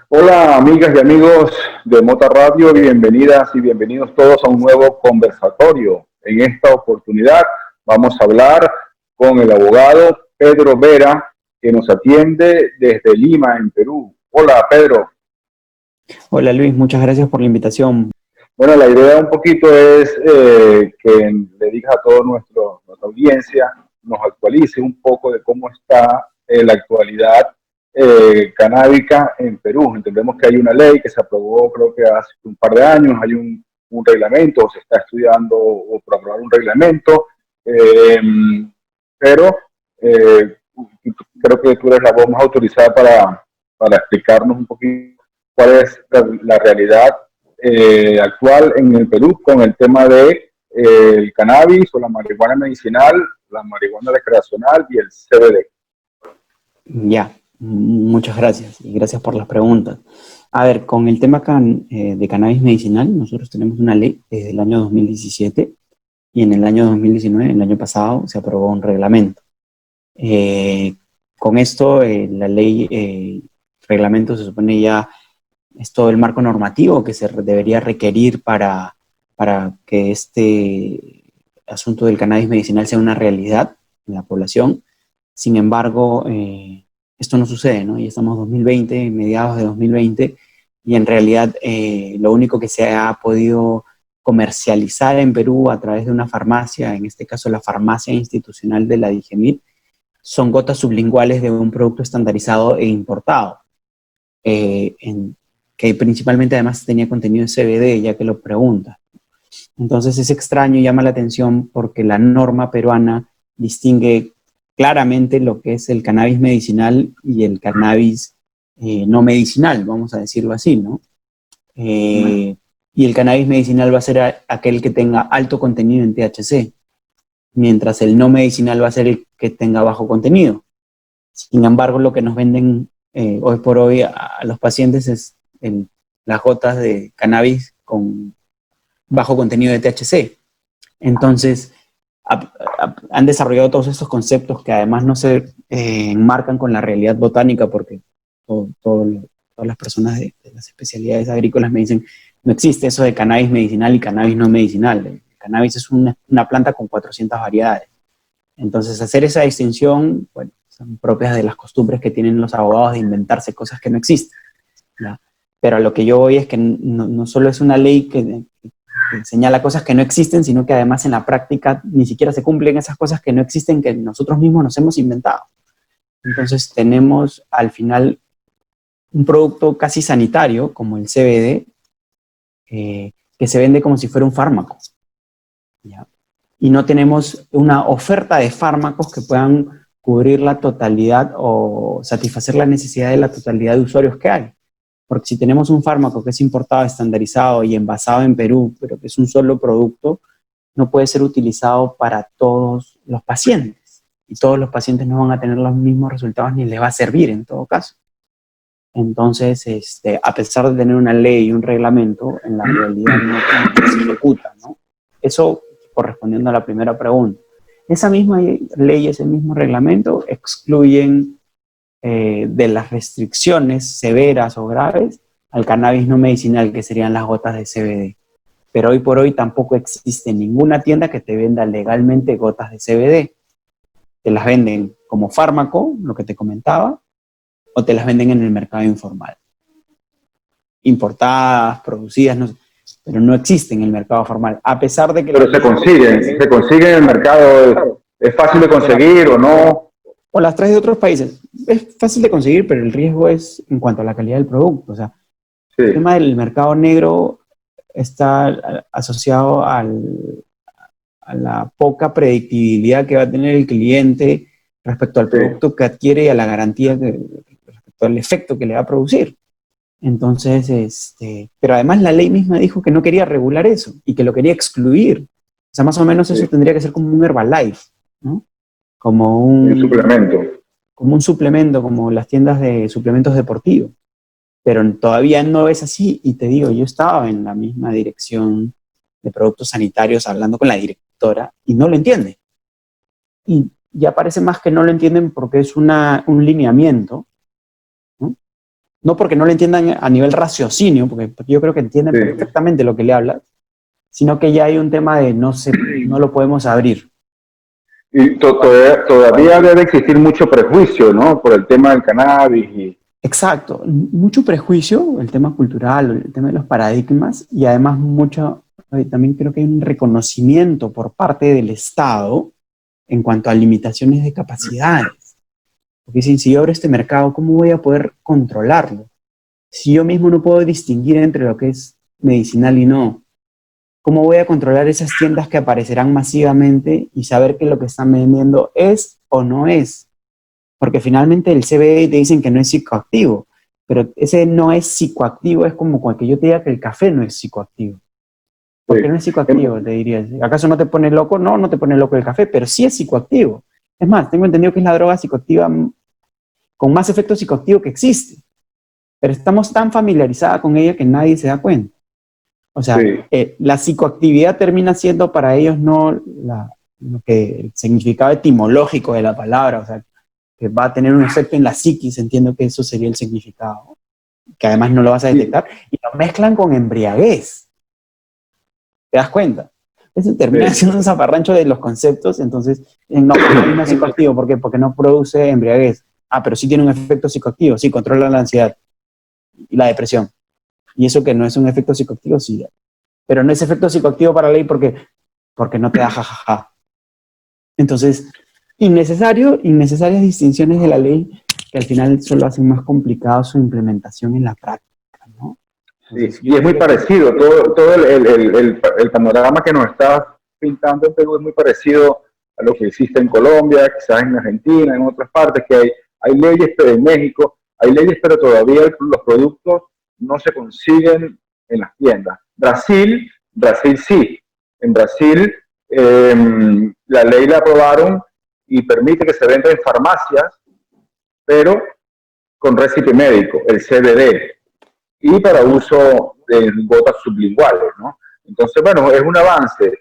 Hola amigas y amigos de Mota Radio, bienvenidas y bienvenidos todos a un nuevo conversatorio. En esta oportunidad vamos a hablar con el abogado Pedro Vera, que nos atiende desde Lima, en Perú. Hola Pedro. Hola Luis, muchas gracias por la invitación. Bueno, la idea un poquito es que le digas a toda nuestra audiencia, nos actualice un poco de cómo está la actualidad canábica en Perú. Entendemos que hay una ley que se aprobó creo que hace un par de años, hay un reglamento, o se está estudiando o por aprobar un reglamento, eh, pero eh, creo que tú eres la voz más autorizada para explicarnos un poquito cuál es la realidad actual en el Perú con el tema de el cannabis o la marihuana medicinal, la marihuana recreacional y el CBD. Ya, muchas gracias y gracias por las preguntas. A ver, con el tema de cannabis medicinal, nosotros tenemos una ley desde el año 2017 y en el año 2019, el año pasado, se aprobó un reglamento. Eh, con esto, la ley, reglamento se supone ya es todo el marco normativo que se debería requerir para que este asunto del cannabis medicinal sea una realidad en la población. Sin embargo, esto no sucede, ¿no? Ya estamos en 2020, mediados de 2020, y en realidad lo único que se ha podido comercializar en Perú a través de una farmacia, en este caso la farmacia institucional de la Digemit, son gotas sublinguales de un producto estandarizado e importado, que principalmente además tenía contenido de CBD, ya que lo pregunta. Entonces es extraño y llama la atención porque la norma peruana distingue claramente lo que es el cannabis medicinal y el cannabis no medicinal, vamos a decirlo así, ¿no? Y el cannabis medicinal va a ser aquel que tenga alto contenido en THC, mientras el no medicinal va a ser el que tenga bajo contenido. Sin embargo, lo que nos venden hoy por hoy a los pacientes es las gotas de cannabis con bajo contenido de THC. Entonces, han desarrollado todos estos conceptos que además no se enmarcan con la realidad botánica, porque todas las personas de las especialidades agrícolas me dicen, no existe eso de cannabis medicinal y cannabis no medicinal. El cannabis es una planta con 400 variedades. Entonces, hacer esa distinción, bueno, son propias de las costumbres que tienen los abogados de inventarse cosas que no existen, ¿ya? Pero a lo que yo voy es que no solo es una ley que señala cosas que no existen, sino que además en la práctica ni siquiera se cumplen esas cosas que no existen, que nosotros mismos nos hemos inventado. Entonces tenemos al final un producto casi sanitario, como el CBD, que se vende como si fuera un fármaco, ¿ya? Y no tenemos una oferta de fármacos que puedan cubrir la totalidad o satisfacer la necesidad de la totalidad de usuarios que hay. Porque si tenemos un fármaco que es importado, estandarizado y envasado en Perú, pero que es un solo producto, no puede ser utilizado para todos los pacientes. Y todos los pacientes no van a tener los mismos resultados ni les va a servir en todo caso. Entonces, a pesar de tener una ley y un reglamento, en la realidad no se ejecuta, ¿no? Eso correspondiendo a la primera pregunta. Esa misma ley, ese mismo reglamento excluyen de las restricciones severas o graves al cannabis no medicinal, que serían las gotas de CBD. Pero hoy por hoy tampoco existe ninguna tienda que te venda legalmente gotas de CBD. Te las venden como fármaco, lo que te comentaba, o te las venden en el mercado informal. Importadas, producidas, no sé, pero no existe en el mercado formal, a pesar de que... Pero se consiguen en el mercado, es fácil de conseguir o no. O las traes de otros países. Es fácil de conseguir, pero el riesgo es en cuanto a la calidad del producto. O sea, Sí. el tema del mercado negro está asociado a la poca predictibilidad que va a tener el cliente respecto al producto que adquiere y a la garantía respecto al efecto que le va a producir. Entonces, pero además la ley misma dijo que no quería regular eso y que lo quería excluir. O sea, más o menos eso tendría que ser como un Herbalife, ¿no? Como Un suplemento. Como un suplemento, como las tiendas de suplementos deportivos. Pero todavía no es así, y te digo, yo estaba en la misma dirección de productos sanitarios hablando con la directora y no lo entiende. Y ya parece más que no lo entienden porque es un lineamiento, ¿no? No porque no lo entiendan a nivel raciocinio, porque yo creo que entienden perfectamente lo que le hablas, sino que ya hay un tema de no lo podemos abrir. Y todavía debe existir mucho prejuicio, ¿no? Por el tema del cannabis. Exacto, mucho prejuicio, el tema cultural, el tema de los paradigmas, y además también creo que hay un reconocimiento por parte del Estado en cuanto a limitaciones de capacidades. Porque dicen, si yo abro este mercado, ¿cómo voy a poder controlarlo? Si yo mismo no puedo distinguir entre lo que es medicinal y no, ¿cómo voy a controlar esas tiendas que aparecerán masivamente y saber que lo que están vendiendo es o no es? Porque finalmente el CBD te dicen que no es psicoactivo, pero ese no es psicoactivo es como cuando yo te diga que el café no es psicoactivo. ¿Por qué no es psicoactivo? Te diría. ¿Acaso no te pone loco? No, no te pone loco el café, pero sí es psicoactivo. Es más, tengo entendido que es la droga psicoactiva con más efecto psicoactivo que existe. Pero estamos tan familiarizados con ella que nadie se da cuenta. O sea, la psicoactividad termina siendo para ellos no lo que el significado etimológico de la palabra, o sea, que va a tener un efecto en la psiquis, entiendo que eso sería el significado, que además no lo vas a detectar, y lo mezclan con embriaguez. ¿Te das cuenta? Eso termina siendo un zafarrancho de los conceptos, entonces, no es psicoactivo, ¿por qué? Porque no produce embriaguez. Ah, pero sí tiene un efecto psicoactivo, sí, controla la ansiedad y la depresión. Y eso que no es un efecto psicoactivo, sí. Pero no es efecto psicoactivo para la ley porque no te da jajaja. Entonces, innecesarias distinciones de la ley que al final solo hacen más complicado su implementación en la práctica, ¿no? Entonces, sí, y es muy parecido, todo el panorama que nos está pintando en Perú es muy parecido a lo que existe en Colombia, quizás en Argentina, en otras partes, que hay leyes, pero en México hay leyes, pero todavía los productos no se consiguen en las tiendas. Brasil sí. En Brasil la ley la aprobaron y permite que se venda en farmacias, pero con récipe médico, el CBD, y para uso de gotas sublinguales, ¿no? Entonces, bueno, es un avance.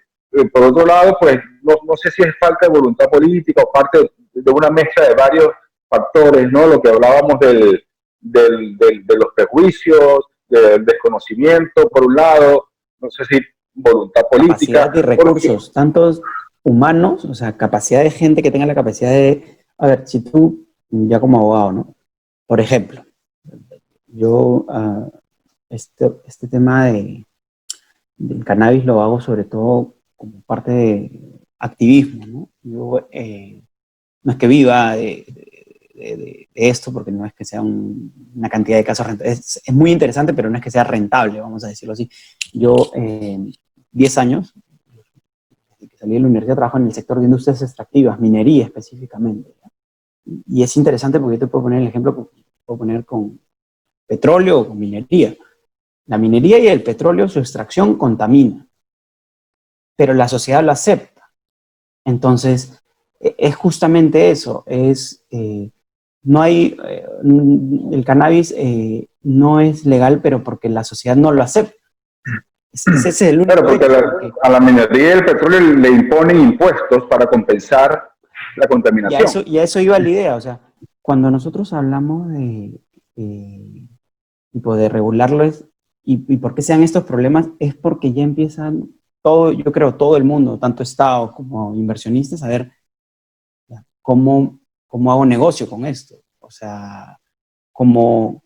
Por otro lado, pues no sé si es falta de voluntad política o parte de una mezcla de varios factores, ¿no? Lo que hablábamos de los prejuicios, del desconocimiento, por un lado, no sé si voluntad política. Capacidad y recursos, tantos humanos, o sea, capacidad de gente que tenga la capacidad de... A ver, si tú, ya como abogado, ¿no? Por ejemplo, yo este tema del cannabis lo hago sobre todo como parte de activismo, ¿no? Yo no es que viva de esto, porque no es que sea una cantidad de casos rentables. Es muy interesante, pero no es que sea rentable, vamos a decirlo así. Yo, 10 años, desde que salí de la universidad, trabajo en el sector de industrias extractivas, minería específicamente, ¿ya? Y es interesante porque yo te puedo poner el ejemplo, puedo poner con petróleo o con minería. La minería y el petróleo, su extracción contamina, pero la sociedad lo acepta. Entonces, es justamente eso, no hay, el cannabis no es legal, pero porque la sociedad no lo acepta. Ese es el único. Claro, porque a la minería y el petróleo le imponen impuestos para compensar la contaminación. Y a eso iba la idea, o sea, cuando nosotros hablamos de tipo de regularlo y por qué sean estos problemas, es porque ya empiezan yo creo todo el mundo, tanto Estado como inversionistas, a ver cómo hago negocio con esto, o sea, cómo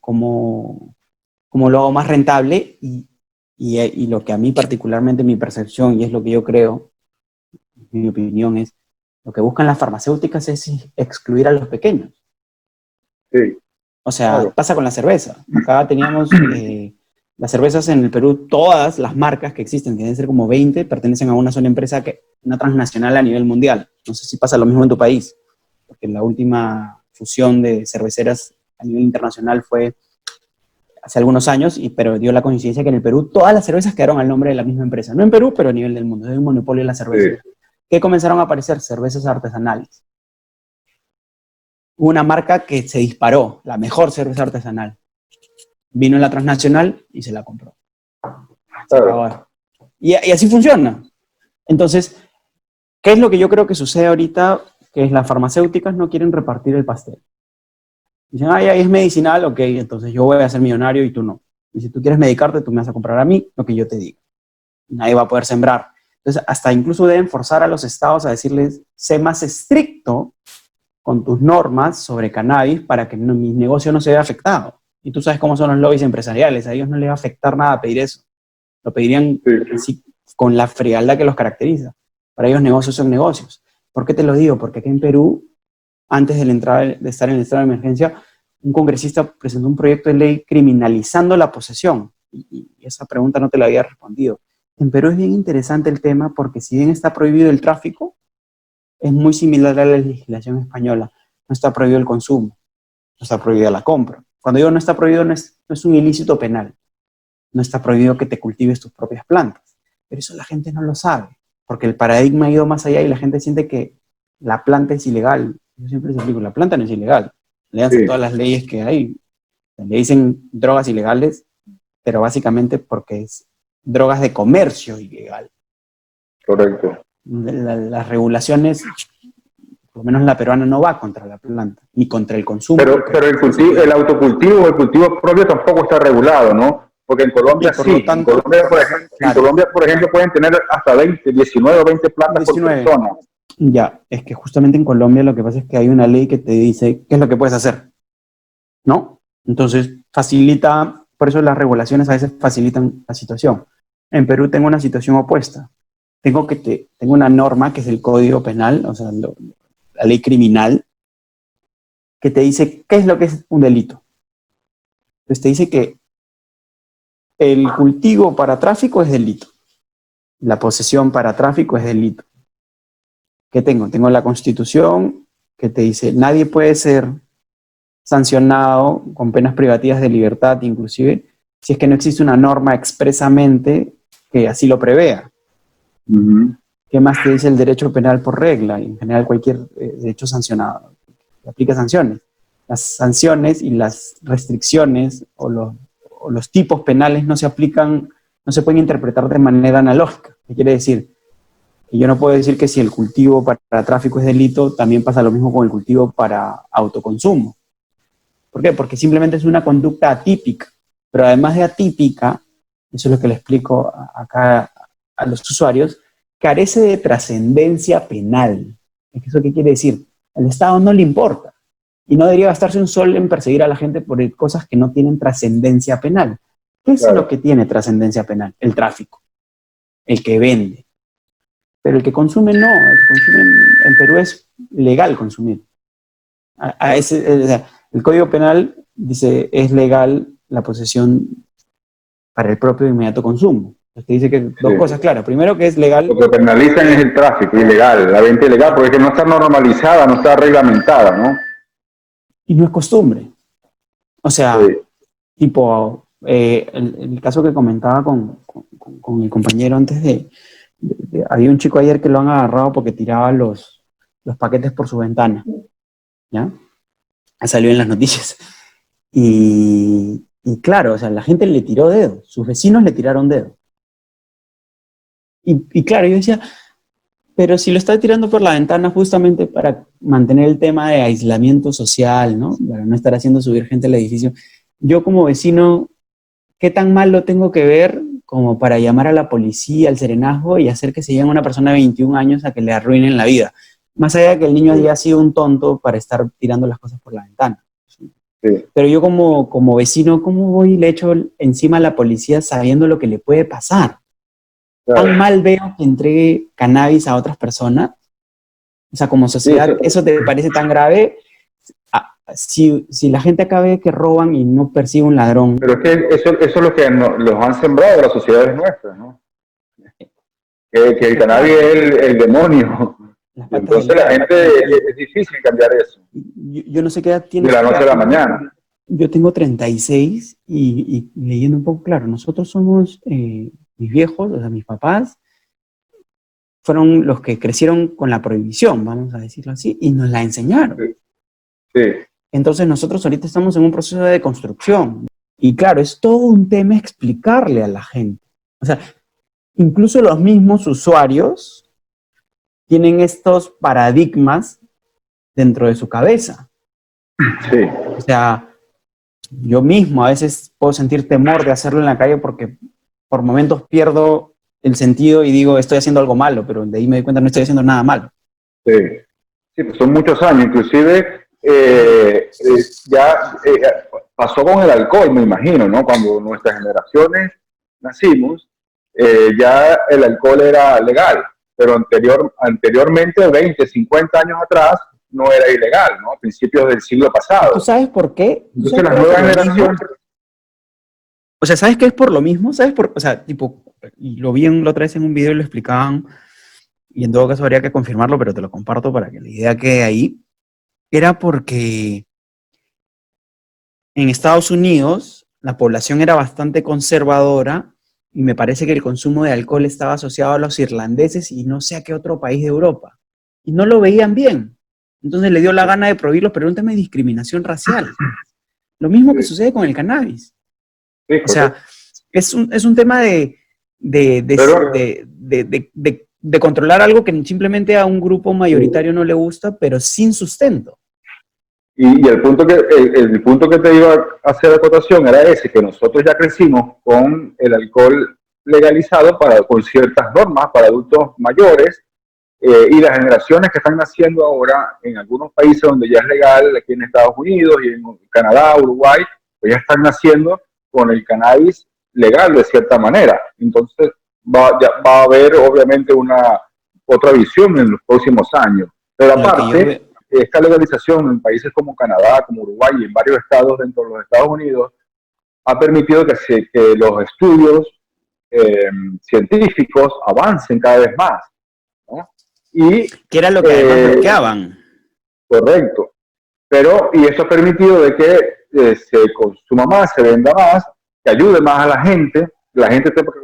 lo hago más rentable y lo que a mí particularmente mi percepción y es lo que yo creo, mi opinión es, lo que buscan las farmacéuticas es excluir a los pequeños. Sí. O sea, claro, pasa con la cerveza. Acá teníamos las cervezas en el Perú, todas las marcas que existen, que deben ser como 20, pertenecen a una sola empresa, una transnacional a nivel mundial. No sé si pasa lo mismo en tu país, porque la última fusión de cerveceras a nivel internacional fue hace algunos años, pero dio la coincidencia que en el Perú todas las cervezas quedaron al nombre de la misma empresa. No en Perú, pero a nivel del mundo. Es un monopolio de la cerveza. Sí. ¿Qué comenzaron a aparecer? Cervezas artesanales. Una marca que se disparó, la mejor cerveza artesanal. Vino en la transnacional y se la compró. Se acabó. Y así funciona. Entonces, ¿qué es lo que yo creo que sucede ahorita? Que las farmacéuticas no quieren repartir el pastel. Dicen, ay, es medicinal, ok, entonces yo voy a ser millonario y tú no. Y si tú quieres medicarte, tú me vas a comprar a mí lo que yo te diga. Nadie va a poder sembrar. Entonces, hasta incluso deben forzar a los estados a decirles, sé más estricto con tus normas sobre cannabis para que mi negocio no se vea afectado. Y tú sabes cómo son los lobbies empresariales, a ellos no les va a afectar nada pedir eso. Lo pedirían Sí. con la frialdad que los caracteriza. Para ellos negocios son negocios. ¿Por qué te lo digo? Porque aquí en Perú, antes de estar en el estado de emergencia, un congresista presentó un proyecto de ley criminalizando la posesión. Y esa pregunta no te la había respondido. En Perú es bien interesante el tema porque si bien está prohibido el tráfico, es muy similar a la legislación española. No está prohibido el consumo, no está prohibida la compra. Cuando digo no está prohibido, no es un ilícito penal. No está prohibido que te cultives tus propias plantas. Pero eso la gente no lo sabe, porque el paradigma ha ido más allá y la gente siente que la planta es ilegal. Yo siempre les explico, la planta no es ilegal. Léanse Sí, todas las leyes que hay. Le dicen drogas ilegales, pero básicamente porque es drogas de comercio ilegal. correcto. Las regulaciones, por lo menos la peruana, no va contra la planta, ni contra el consumo. Pero el autocultivo o el cultivo propio tampoco está regulado, ¿no? Porque en Y Colombia por sí. lo tanto, En claro, Colombia, por ejemplo, pueden tener hasta 20, 19 o 20 plantas por 19. persona. Ya, es que justamente en Colombia lo que pasa es que hay una ley que te dice qué es lo que puedes hacer, ¿no? Entonces, facilita, por eso las regulaciones a veces facilitan la situación. En Perú tengo una situación opuesta. Tengo una norma que es el Código Penal, o sea, la ley criminal, que te dice qué es lo que es un delito. Entonces te dice que el cultivo para tráfico es delito, la posesión para tráfico es delito. ¿Qué tengo? Tengo la Constitución que te dice nadie puede ser sancionado con penas privativas de libertad, inclusive si es que no existe una norma expresamente que así lo prevea. Uh-huh. ¿Qué más te dice el derecho penal por regla? Y en general cualquier derecho sancionado aplica sanciones. Las sanciones y las restricciones o los tipos penales no se aplican, no se pueden interpretar de manera analógica. ¿Qué quiere decir? Que yo no puedo decir que si el cultivo para tráfico es delito, también pasa lo mismo con el cultivo para autoconsumo. ¿Por qué? Porque simplemente es una conducta atípica. Pero además de atípica, eso es lo que le explico acá a los usuarios, carece de trascendencia penal. ¿Eso qué quiere decir? Al Estado no le importa y no debería gastarse un sol en perseguir a la gente por cosas que no tienen trascendencia penal. ¿Qué es lo que tiene trascendencia penal? El tráfico, el que vende. Pero el que consume no, el que consume en Perú es legal consumir. El Código Penal dice es legal la posesión para el propio inmediato consumo. Te dice que dos cosas claras. Primero que es legal. Lo que penalizan es el tráfico ilegal, la venta ilegal, porque es que no está normalizada, no está reglamentada, ¿no? Y no es costumbre. O sea, tipo, el caso que comentaba con mi compañero antes había un chico ayer que lo han agarrado porque tiraba los paquetes por su ventana. ¿Ya? Salió en las noticias. Y claro, o sea, la gente le tiró dedo, sus vecinos le tiraron dedo. Y claro, yo decía, pero si lo está tirando por la ventana justamente para mantener el tema de aislamiento social, ¿no? Para no estar haciendo subir gente al edificio. Yo como vecino, ¿qué tan mal lo tengo que ver como para llamar a la policía, al serenazgo y hacer que se lleve a una persona de 21 años a que le arruinen la vida? Más allá de que el niño haya sido un tonto para estar tirando las cosas por la ventana. Sí. Pero yo como vecino, ¿cómo voy y le echo encima a la policía sabiendo lo que le puede pasar? Claro. ¿Tan mal veo que entregue cannabis a otras personas? O sea, como sociedad, sí, ¿eso te parece tan grave? Si la gente acá ve que roban y no persigue un ladrón. Pero es que eso es lo que los han sembrado las sociedades nuestras, ¿no? Que el cannabis es el demonio. Entonces la gente es difícil cambiar eso. Yo no sé qué edad tienes. De la noche a la mañana. Yo tengo 36 y leyendo un poco, claro, nosotros somos, mis viejos, o sea, mis papás, fueron los que crecieron con la prohibición, vamos a decirlo así, y nos la enseñaron. Sí. Sí. Entonces nosotros ahorita estamos en un proceso de construcción. Y claro, es todo un tema explicarle a la gente. O sea, incluso los mismos usuarios tienen estos paradigmas dentro de su cabeza. Sí, O sea, yo mismo a veces puedo sentir temor de hacerlo en la calle porque por momentos pierdo el sentido y digo, estoy haciendo algo malo, pero de ahí me doy cuenta no estoy haciendo nada malo. sí. Sí, pues son muchos años, inclusive ya pasó con el alcohol, me imagino, ¿no? Cuando nuestras generaciones nacimos, ya el alcohol era legal, pero anteriormente, 20, 50 años atrás, no era ilegal, ¿no? A principios del siglo ¿Tú pasado. sabes por qué? ¿Tú Entonces sabes que las era por nuevas lo generaciones, mismo? O sea, ¿sabes qué es por lo mismo? ¿Sabes por, o sea, tipo, y lo vi la otra vez en un video y lo explicaban, y en todo caso habría que confirmarlo, pero te lo comparto para que la idea quede ahí. Era porque en Estados Unidos la población era bastante conservadora y me parece que el consumo de alcohol estaba asociado a los irlandeses y no sé a qué otro país de Europa. Y no lo veían bien. Entonces le dio la gana de prohibirlo, pero era un tema de discriminación racial. Lo mismo que sí, sucede con el cannabis. sí, O sea, correcto. es un tema de, Pero, de controlar algo que simplemente a un grupo mayoritario no le gusta, pero sin sustento. y el punto que te iba a hacer acotación era ese, que nosotros ya crecimos con el alcohol legalizado con ciertas normas para adultos mayores, y las generaciones que están naciendo ahora en algunos países donde ya es legal, aquí en Estados Unidos y en Canadá, Uruguay, pues ya están naciendo con el cannabis legal de cierta manera. Entonces va a haber obviamente una otra visión en los próximos años. Pero Lo que yo veo, aparte, esta legalización en países como Canadá, como Uruguay y en varios estados dentro de los Estados Unidos ha permitido que los estudios eh, científicos avancen cada vez más, ¿no? Y que era lo que además eh, bloqueaban. correcto, pero y eso ha permitido de que se consuma más, se venda más, que ayude más a la gente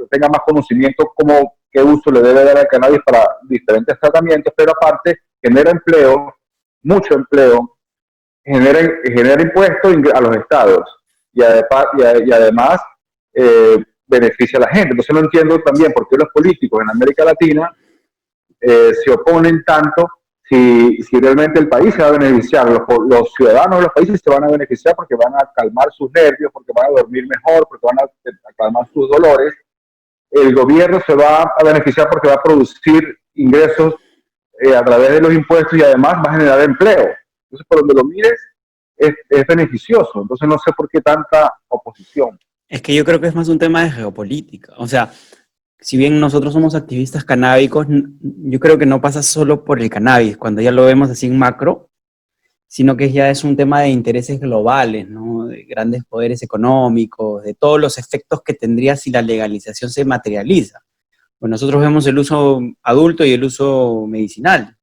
tenga más conocimiento como qué uso le debe dar al cannabis para diferentes tratamientos, pero aparte genera empleo, mucho empleo, genera impuestos a los estados y además beneficia a la gente. Entonces no entiendo también por qué los políticos en América Latina se oponen tanto si realmente el país se va a beneficiar, los ciudadanos de los países se van a beneficiar porque van a calmar sus nervios, porque van a dormir mejor, porque van a calmar sus dolores. El gobierno se va a beneficiar porque va a producir ingresos a través de los impuestos y además va a generar empleo. Entonces, por donde lo mires, es beneficioso. Entonces, no sé por qué tanta oposición. Es que yo creo que es más un tema de geopolítica. O sea, si bien nosotros somos activistas canábicos, yo creo que no pasa solo por el cannabis, cuando ya lo vemos así en macro, sino que ya es un tema de intereses globales, ¿no? De grandes poderes económicos, de todos los efectos que tendría si la legalización se materializa. Pues nosotros vemos el uso adulto y el uso medicinal,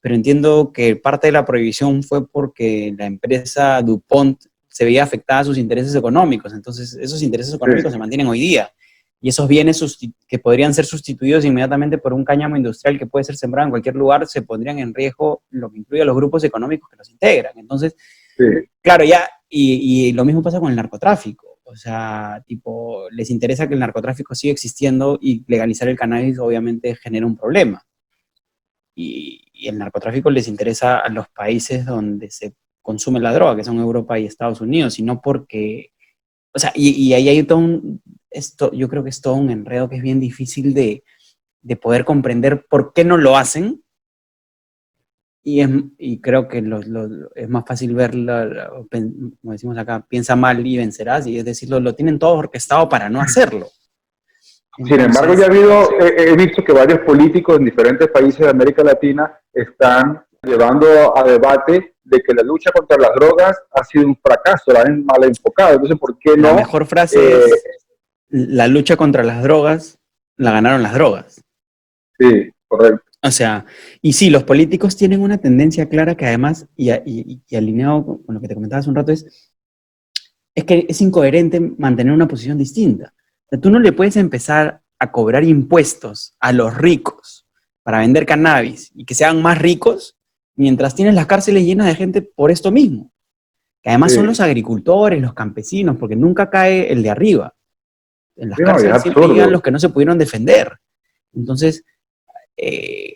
pero entiendo que parte de la prohibición fue porque la empresa DuPont se veía afectada a sus intereses económicos, entonces esos intereses económicos se Sí, mantienen hoy día. Y esos bienes que podrían ser sustituidos inmediatamente por un cáñamo industrial que puede ser sembrado en cualquier lugar, se pondrían en riesgo, lo que incluye a los grupos económicos que los integran. Entonces, sí, claro, ya, y lo mismo pasa con el narcotráfico. O sea, tipo, les interesa que el narcotráfico siga existiendo y legalizar el cannabis obviamente genera un problema. Y el narcotráfico les interesa a los países donde se consume la droga, que son Europa y Estados Unidos, y no porque, o sea, y ahí hay todo esto, yo creo que es todo un enredo que es bien difícil de poder comprender por qué no lo hacen, y creo que es más fácil verlo, como decimos acá, piensa mal y vencerás, y es decir, lo tienen todo orquestado para no hacerlo. sin embargo, ya Entonces, he visto que varios políticos en diferentes países de América Latina están llevando a debate de que la lucha contra las drogas ha sido un fracaso, la han mal enfocado. Entonces, ¿por qué la no? mejor frase Eh, es, la lucha contra las drogas, la ganaron las drogas. sí, correcto. O sea, y sí, los políticos tienen una tendencia clara que además, y alineado con lo que te comentaba hace un rato, es que es incoherente mantener una posición distinta. O sea, tú no le puedes empezar a cobrar impuestos a los ricos para vender cannabis y que sean más ricos mientras tienes las cárceles llenas de gente por esto mismo. Que además son los Sí, agricultores, los campesinos, porque nunca cae el de arriba. En las sí, no, es cárceles siempre llegan absurdo. los que no se pudieron defender. Entonces, eh,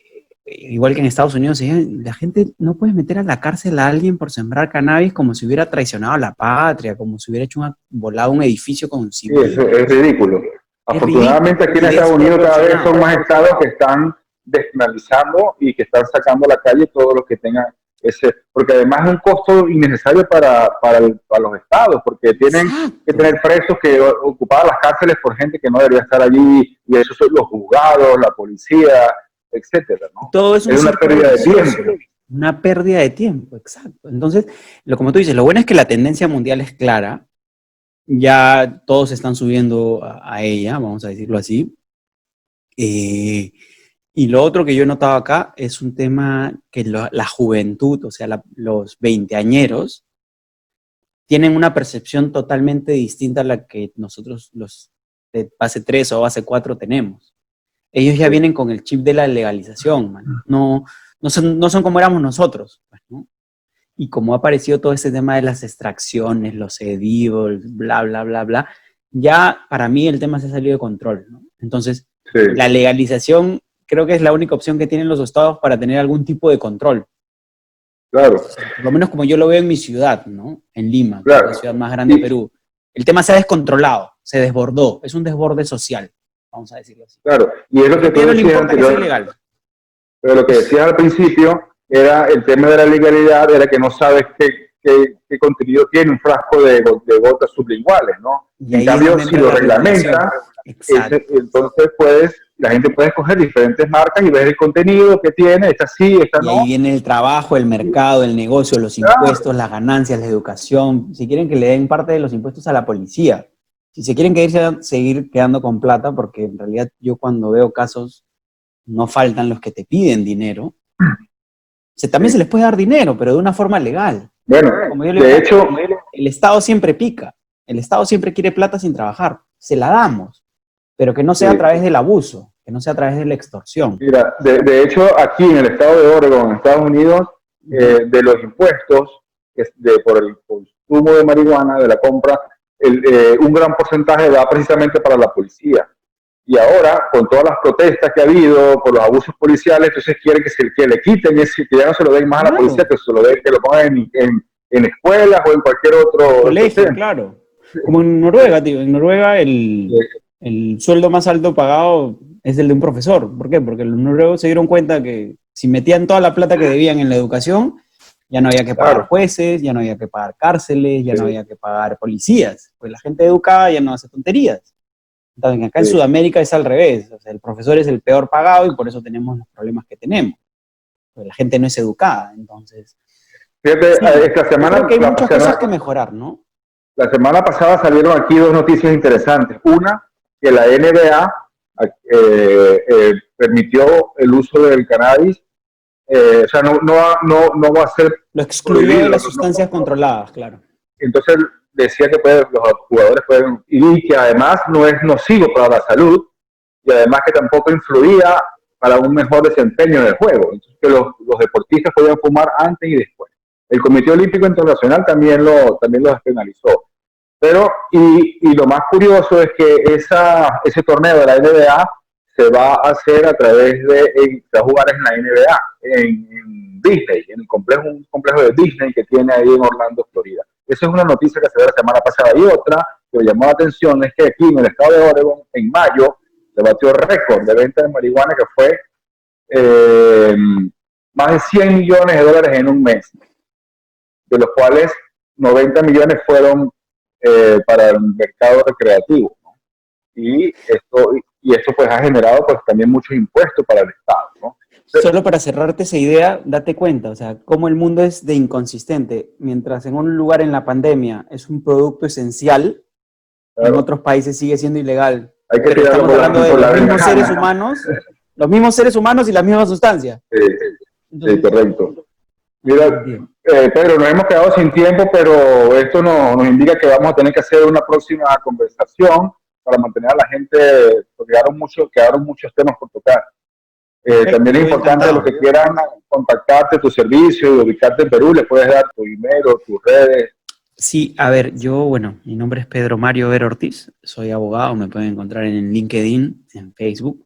igual que en Estados Unidos, la gente no puede meter a la cárcel a alguien por sembrar cannabis como si hubiera traicionado a la patria, como si hubiera volado un edificio con un Sí, civil. eso es ridículo. Afortunadamente aquí en Estados Unidos cada vez son más estados que están despenalizando y que están sacando a la calle todo lo que tengan porque además es un costo innecesario para los estados, porque tienen que tener presos que ocupaban las cárceles por gente que no debería estar allí, y eso son los juzgados, la policía, etcétera, ¿no? Todo es una pérdida de tiempo. Una pérdida de tiempo, exacto. Entonces, como tú dices, lo bueno es que la tendencia mundial es clara, ya todos están subiendo a ella, vamos a decirlo así. Y lo otro que yo he notado acá es un tema que la juventud, o sea, los veinteañeros, tienen una percepción totalmente distinta a la que nosotros, los de base 3 o base 4, tenemos. Ellos ya vienen con el chip de la legalización, man. No son como éramos nosotros, ¿no? Y como ha aparecido todo este tema de las extracciones, los edibles, bla, bla, bla, bla, ya para mí el tema se ha salido de control, ¿no? Entonces, la legalización creo que es la única opción que tienen los estados para tener algún tipo de control. Claro. Por lo menos como yo lo veo en mi ciudad, ¿no? En Lima, claro, que es la ciudad más grande de Perú. El tema se ha descontrolado, se desbordó, es un desborde social, vamos a decirlo así. Claro, y es lo que tú decías anteriormente. Pero lo que decías al principio era el tema de la legalidad, era que no sabes qué contenido tiene un frasco de gotas sublinguales, ¿no? Y en cambio, si lo reglamenta, entonces la gente puede escoger diferentes marcas y ver el contenido que tiene, esta sí, esta no. Y ahí viene el trabajo, el mercado, el negocio, los impuestos, las ganancias, la educación. Si quieren que le den parte de los impuestos a la policía, si se quieren seguir quedando con plata, porque en realidad yo cuando veo casos no faltan los que te piden dinero, también se les puede dar dinero, pero de una forma legal. Bueno, de hecho, el Estado siempre pica, el Estado siempre quiere plata sin trabajar, se la damos, pero que no sea a través del abuso, que no sea a través de la extorsión. Mira, de hecho, aquí en el estado de Oregon, en Estados Unidos, de los impuestos por el consumo de marihuana, de la compra, un gran porcentaje va precisamente para la policía. Y ahora, con todas las protestas que ha habido por los abusos policiales, entonces quieren que le quiten ese, que ya no se lo den más a la policía, que se lo den, que lo pongan en escuelas o en cualquier otro colegio, claro. Como en Noruega, tío. En Noruega el sueldo más alto pagado es el de un profesor. ¿Por qué? Porque los noruegos se dieron cuenta que si metían toda la plata que debían en la educación, ya no había que pagar jueces, ya no había que pagar cárceles, ya no había que pagar policías. Pues la gente educada ya no hace tonterías. Entonces, acá en Sudamérica es al revés. O sea, el profesor es el peor pagado y por eso tenemos los problemas que tenemos. Porque la gente no es educada, entonces... Fíjate, esta semana... Creo que hay muchas cosas que mejorar, ¿no? La semana pasada salieron aquí dos noticias interesantes. Una, que la NBA permitió el uso del cannabis. O sea, no va a ser... Lo excluyó de las sustancias controladas, claro. Entonces decía que los jugadores pueden... Y que además no es nocivo para la salud y además que tampoco influía para un mejor desempeño en el juego. Entonces que los deportistas podían fumar antes y después. El Comité Olímpico Internacional también lo despenalizó. Pero, y lo más curioso es que ese torneo de la NBA se va a hacer a través se va a jugar en la NBA, en Disney, en un complejo de Disney que tiene ahí en Orlando, Florida. Esa es una noticia que se dio la semana pasada. Y otra que me llamó la atención es que aquí en el estado de Oregon, en mayo, se batió récord de venta de marihuana que fue más de $100 millones en un mes, de los cuales 90 millones fueron para el mercado recreativo, ¿no? Y esto pues ha generado pues también muchos impuestos para el Estado, ¿no? Solo para cerrarte esa idea, date cuenta, o sea, cómo el mundo es de inconsistente. Mientras en un lugar en la pandemia es un producto esencial, en otros países sigue siendo ilegal. Hay que estamos hablando de los mismos seres humanos, los mismos seres humanos y las mismas sustancias. Sí, correcto. Mira, Pedro, nos hemos quedado sin tiempo, pero esto nos indica que vamos a tener que hacer una próxima conversación para mantener a la gente, porque quedaron muchos temas por tocar. También es importante los que quieran contactarte, tu servicio y ubicarte en Perú, les puedes dar tu email o tus redes. Sí, a ver, mi nombre es Pedro Mario Ver Ortiz, soy abogado, me pueden encontrar en LinkedIn, en Facebook,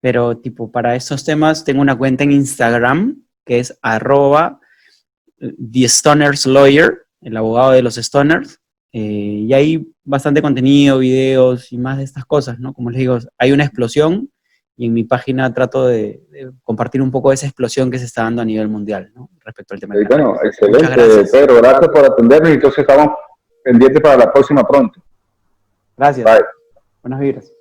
pero tipo para estos temas tengo una cuenta en Instagram que es @TheStonersLawyer, el abogado de los stoners, y hay bastante contenido, videos y más de estas cosas, ¿no? Como les digo, hay una explosión y en mi página trato de compartir un poco de esa explosión que se está dando a nivel mundial, ¿no? Respecto al tema del cannabis. Bueno, excelente, Pedro, gracias por atendernos y entonces estamos pendientes para la próxima pronto. Gracias. Bye. Buenas vibras.